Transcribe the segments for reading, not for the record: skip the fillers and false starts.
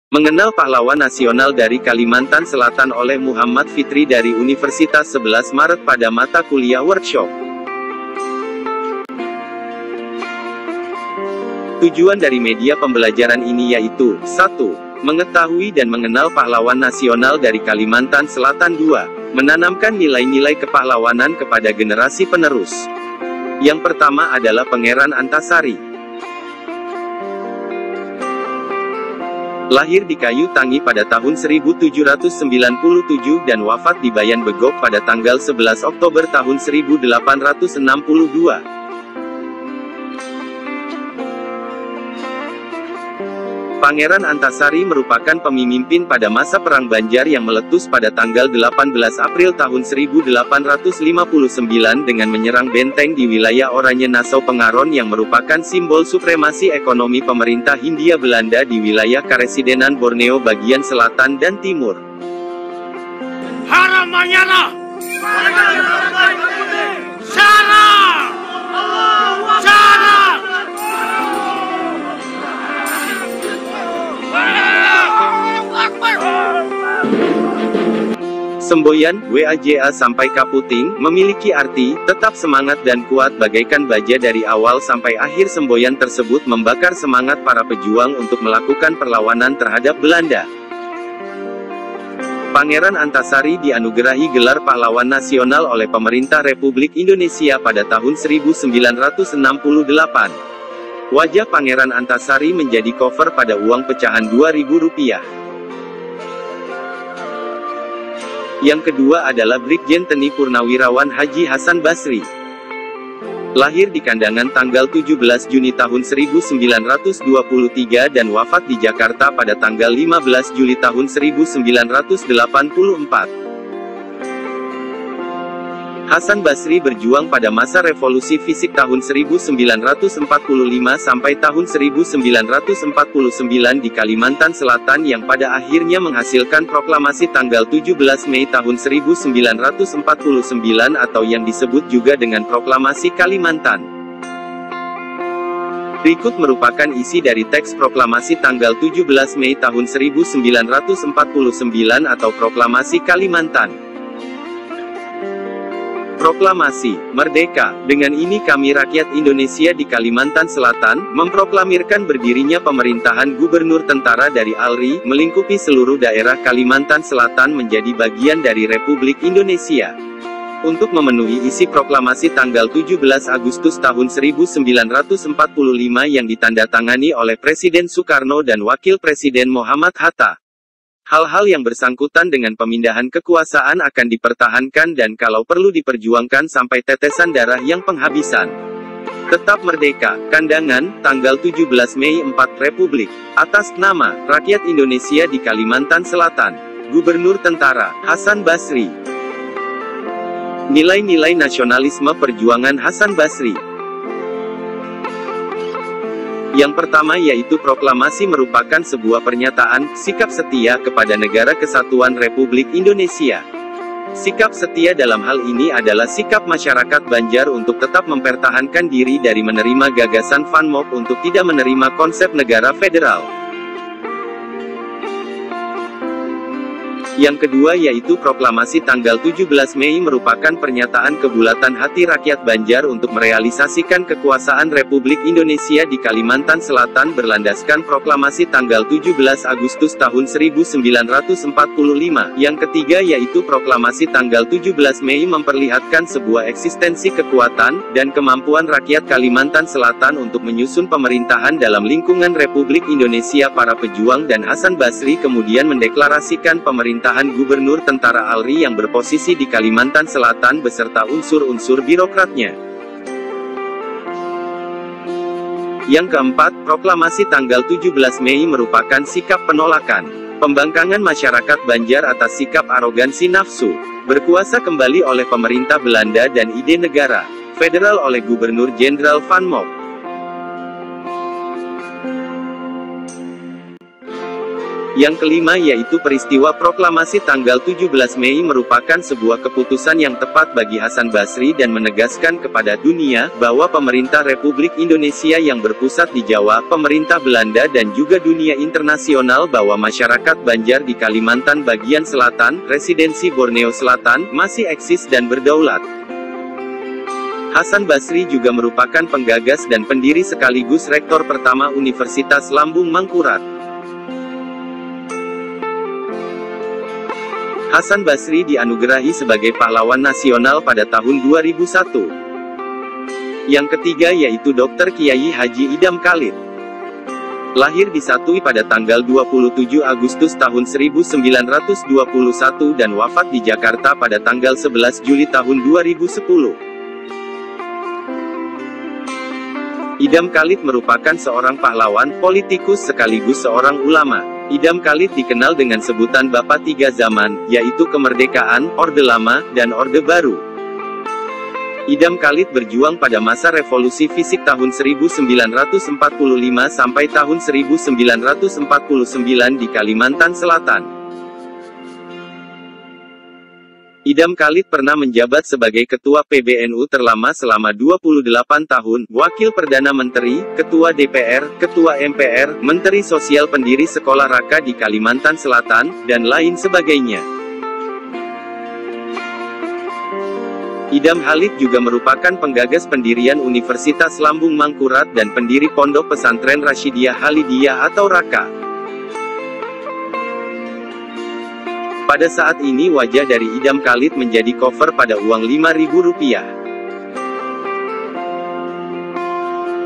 Mengenal Pahlawan Nasional dari Kalimantan Selatan oleh Muhammad Fitri dari Universitas 11 Maret pada mata kuliah workshop. Tujuan dari media pembelajaran ini yaitu 1. Mengetahui dan mengenal pahlawan nasional dari Kalimantan Selatan. 2. Menanamkan nilai-nilai kepahlawanan kepada generasi penerus. Yang pertama adalah Pangeran Antasari. Lahir di Kayu Tangi pada tahun 1797 dan wafat di Bayan Begok pada tanggal 11 Oktober tahun 1862. Pangeran Antasari merupakan pemimpin pada masa Perang Banjar yang meletus pada tanggal 18 April tahun 1859 dengan menyerang benteng di wilayah Oranye Nassau Pengaron yang merupakan simbol supremasi ekonomi pemerintah Hindia Belanda di wilayah Karesidenan Borneo bagian selatan dan timur. Haram Manyara! Syara! Syara! Semboyan, WAJA sampai Kaputing, memiliki arti, tetap semangat dan kuat bagaikan baja dari awal sampai akhir. Semboyan tersebut membakar semangat para pejuang untuk melakukan perlawanan terhadap Belanda. Pangeran Antasari dianugerahi gelar pahlawan nasional oleh pemerintah Republik Indonesia pada tahun 1968. Wajah Pangeran Antasari menjadi cover pada uang pecahan Rp2.000. Yang kedua adalah Brigjen Teni Purnawirawan Haji Hasan Basri. Lahir di Kandangan tanggal 17 Juni tahun 1923 dan wafat di Jakarta pada tanggal 15 Juli tahun 1984. Hasan Basri berjuang pada masa revolusi fisik tahun 1945 sampai tahun 1949 di Kalimantan Selatan yang pada akhirnya menghasilkan proklamasi tanggal 17 Mei tahun 1949 atau yang disebut juga dengan Proklamasi Kalimantan. Berikut merupakan isi dari teks proklamasi tanggal 17 Mei tahun 1949 atau Proklamasi Kalimantan. Proklamasi, Merdeka. Dengan ini kami rakyat Indonesia di Kalimantan Selatan, memproklamirkan berdirinya pemerintahan gubernur tentara dari ALRI, melingkupi seluruh daerah Kalimantan Selatan menjadi bagian dari Republik Indonesia. Untuk memenuhi isi proklamasi tanggal 17 Agustus tahun 1945 yang ditandatangani oleh Presiden Soekarno dan Wakil Presiden Muhammad Hatta. Hal-hal yang bersangkutan dengan pemindahan kekuasaan akan dipertahankan dan kalau perlu diperjuangkan sampai tetesan darah yang penghabisan. Tetap merdeka, Kandangan, tanggal 17 Mei 4 Republik. Atas nama rakyat Indonesia di Kalimantan Selatan. Gubernur Tentara, Hasan Basri. Nilai-nilai nasionalisme perjuangan Hasan Basri. Yang pertama yaitu proklamasi merupakan sebuah pernyataan, sikap setia kepada Negara Kesatuan Republik Indonesia. Sikap setia dalam hal ini adalah sikap masyarakat Banjar untuk tetap mempertahankan diri dari menerima gagasan Van Mock untuk tidak menerima konsep negara federal. Yang kedua yaitu proklamasi tanggal 17 Mei merupakan pernyataan kebulatan hati rakyat Banjar untuk merealisasikan kekuasaan Republik Indonesia di Kalimantan Selatan berlandaskan proklamasi tanggal 17 Agustus tahun 1945. Yang ketiga yaitu proklamasi tanggal 17 Mei memperlihatkan sebuah eksistensi kekuatan dan kemampuan rakyat Kalimantan Selatan untuk menyusun pemerintahan dalam lingkungan Republik Indonesia. Para pejuang dan Hasan Basri kemudian mendeklarasikan pemerintahan Gubernur Tentara ALRI yang berposisi di Kalimantan Selatan beserta unsur-unsur birokratnya. Yang keempat, proklamasi tanggal 17 Mei merupakan sikap penolakan, pembangkangan masyarakat Banjar atas sikap arogansi nafsu berkuasa kembali oleh pemerintah Belanda dan ide negara federal oleh Gubernur Jenderal Van Mock. Yang kelima yaitu peristiwa proklamasi tanggal 17 Mei merupakan sebuah keputusan yang tepat bagi Hasan Basri dan menegaskan kepada dunia, bahwa pemerintah Republik Indonesia yang berpusat di Jawa, pemerintah Belanda dan juga dunia internasional bahwa masyarakat Banjar di Kalimantan bagian selatan, Residensi Borneo Selatan, masih eksis dan berdaulat. Hasan Basri juga merupakan penggagas dan pendiri sekaligus rektor pertama Universitas Lambung Mangkurat. Hasan Basri dianugerahi sebagai pahlawan nasional pada tahun 2001. Yang ketiga yaitu Dr. Kiai Haji Idam Khalid. Lahir di Satui pada tanggal 27 Agustus tahun 1921 dan wafat di Jakarta pada tanggal 11 Juli tahun 2010. Idam Khalid merupakan seorang pahlawan, politikus sekaligus seorang ulama. Idam Khalid dikenal dengan sebutan Bapak Tiga Zaman, yaitu kemerdekaan, Orde Lama, dan Orde Baru. Idam Khalid berjuang pada masa revolusi fisik tahun 1945 sampai tahun 1949 di Kalimantan Selatan. Idam Khalid pernah menjabat sebagai Ketua PBNU terlama selama 28 tahun, Wakil Perdana Menteri, Ketua DPR, Ketua MPR, Menteri Sosial, pendiri Sekolah Raka di Kalimantan Selatan, dan lain sebagainya. Idam Khalid juga merupakan penggagas pendirian Universitas Lambung Mangkurat dan pendiri Pondok Pesantren Rasyidiyah Halidiyah atau Raka. Pada saat ini wajah dari Idam Khalid menjadi cover pada uang Rp5.000.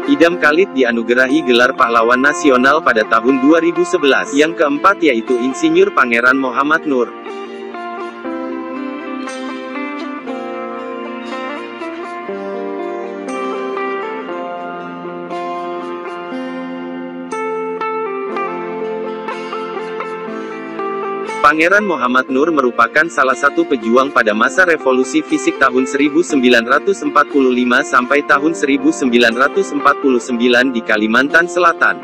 Idam Khalid dianugerahi gelar pahlawan nasional pada tahun 2011. Yang keempat yaitu Insinyur Pangeran Muhammad Nur. Pangeran Muhammad Nur merupakan salah satu pejuang pada masa revolusi fisik tahun 1945 sampai tahun 1949 di Kalimantan Selatan.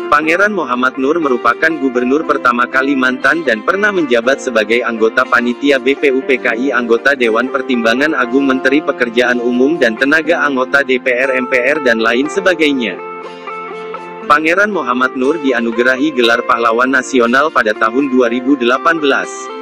Pangeran Muhammad Nur merupakan gubernur pertama Kalimantan dan pernah menjabat sebagai anggota panitia BPUPKI, anggota Dewan Pertimbangan Agung, Menteri Pekerjaan Umum dan Tenaga, anggota DPR, MPR dan lain sebagainya. Pangeran Muhammad Nur dianugerahi gelar pahlawan nasional pada tahun 2018.